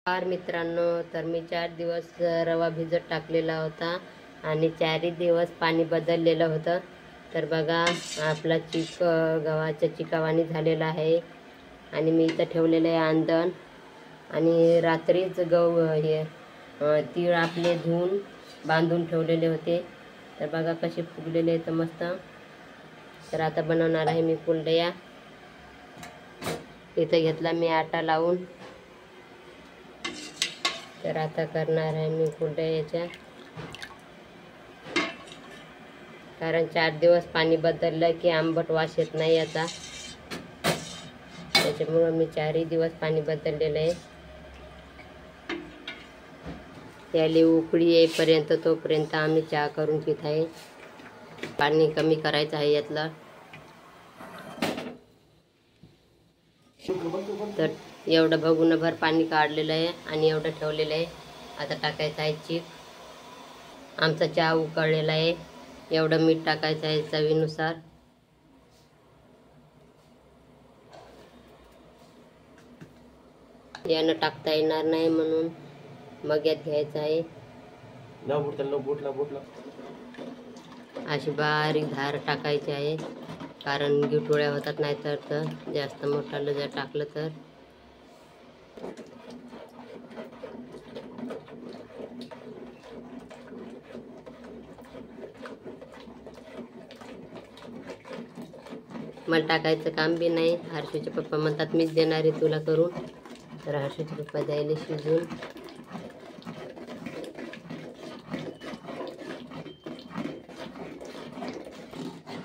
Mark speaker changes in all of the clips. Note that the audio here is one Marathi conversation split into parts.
Speaker 1: मित्रांनो, तर मी 4 दिवस रवा भिजत टाकलेला होता आणि 4ही दिवस पाणी बदललेलं होतं. तर बघा आपला चिक गव्हाच्या चिकावानी झालेला आहे आणि मी इथं ठेवलेलं आहे आंदण. आणि रात्रीच तीळ आपले धुवून बांधून ठेवलेले होते. तर बघा कसे फुगलेले आहेत मस्त. तर आता बनवणार आहे मी कुरडया. इथं घेतला मी आटा लावून. तर आता करणार आहे मी कुरडयाच्या, कारण 4 दिवस पाणी बदललं की आंबट वास येत नाही याचा, त्याच्यामुळं मी 4ही दिवस पाणी बदललेलं आहे. त्याला उकळी येईपर्यंत तोपर्यंत आम्ही चहा करून पित आहे. पाणी कमी करायचं आहे यातलं. तर एवढं भगुनभर पाणी काढलेलं आहे आणि एवढं ठेवलेलं आहे. आता टाकायचं आहे चीक. आमचा चहा उकळलेला आहे. एवढं मीठ टाकायचं आहे चवीनुसार. यानं टाकता येणार नाही म्हणून मग्यात घ्यायचं आहे. अशी बारीक धार टाकायची आहे, कारण गिठोळ्या होतात नाही तर जास्त मोठालं जर टाकलं तर. मला टाकायचं काम बी नाही. हर्षूचे पप्पा म्हणतात मीच देणार आहे तुला करून. तर हर्षूचे पप्पा द्यायला शिजून.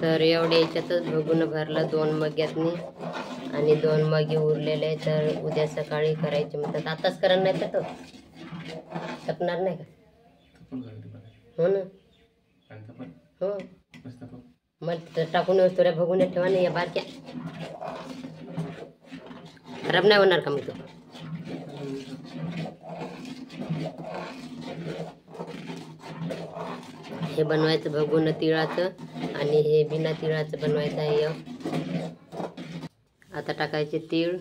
Speaker 1: तर एवढ्या याच्यातच भगुन भरलं 2 मग्यातनी आणि 2 मगे उरलेले. तर उद्या सकाळी करायचे म्हणतात. आताच करणार नाही तर तपणार नाही का? हो ना, हो. मला टाकून व्यवस्था भगुन ठेवा नाही या बारक्या. खराब नाही होणार का मग तो? हे बनवायचं भगुन तिळाचं आणि हे बिना तिळाचं बनवायचं आहे. आता टाकायचे तीळ.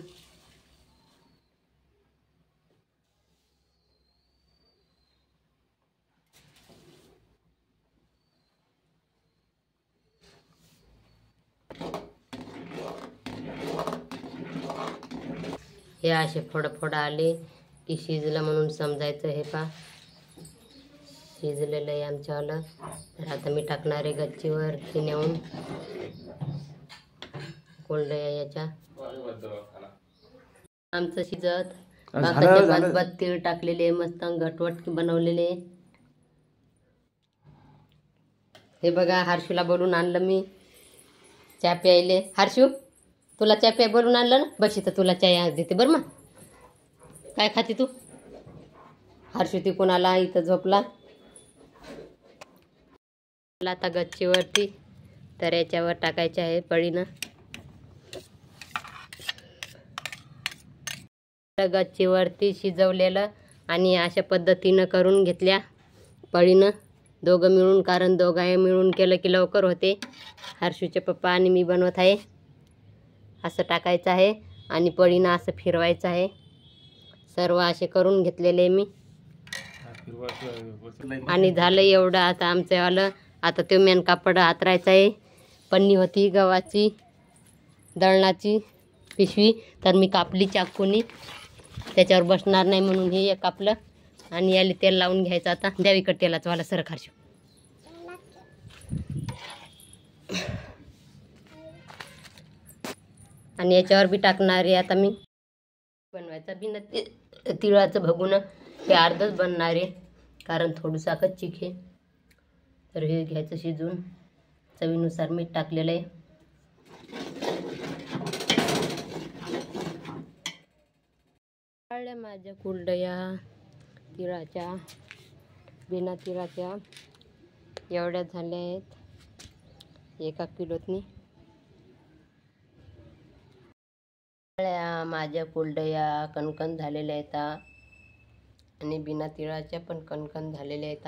Speaker 1: हे असे फोडं आले की शिजलं म्हणून समजायचं. हे पा शिजलेलं आहे आमच्यावालं. तर आता मी टाकणार आहे गच्चीवर नेऊन कुरडया याच्या. आमचं शिजत बात तीळ टाकलेले मस्त घटवट बनवलेले. हे बघा हर्षूला बोलून आणलं मी चहा प्यायले. हर्षू, तुला चहा प्याय बोलून आणलं ना. बस इथं तुला चहा देते बरं. मग काय खाते तू? हर्षू ती कोणाला इथं झोपला. आता गच्चीवरती तर याच्यावर टाकायचे आहे पळीनं. गच्चीवरती शिजवलेलं आणि अशा पद्धतीनं करून घेतल्या पळीनं दोघं मिळून, कारण दोघं मिळून केलं की लवकर होते. हर्षूचे पप्पा आणि मी बनवत आहे. असं टाकायचं आहे आणि पळीनं असं फिरवायचं आहे. सर्व असे करून घेतलेले मी आणि झालं एवढं. आता आमचं आता ते मेन कापड हातरायचं आहे. पन्नी होती गव्हाची दळणाची पिशवी, तर मी कापली चाकूनी. त्याच्यावर बसणार नाही म्हणून हे एक कापलं आणि याला तेल लावून घ्यायचं. आता द्यावीकडे तेलाचं वाला सरक हर्षू. आणि याच्यावर बी टाकणार आहे आता मी. बनवायचा बिना तिळाचं भगुन हे अर्धच बनणार आहे, कारण थोडंसं चिक आहे. तर हे घ्यायचं शिजून. चवीनुसार मीठ टाकलेलं आहे. माझ्या कुरडया तिळाच्या बिना तिळाच्या एवढ्या झाल्या आहेत 1 किलोतनी. माझ्या कुरडया कणकण झालेल्या आहेत आणि बिना तिळाच्या पण कणकण झालेल्या आहेत.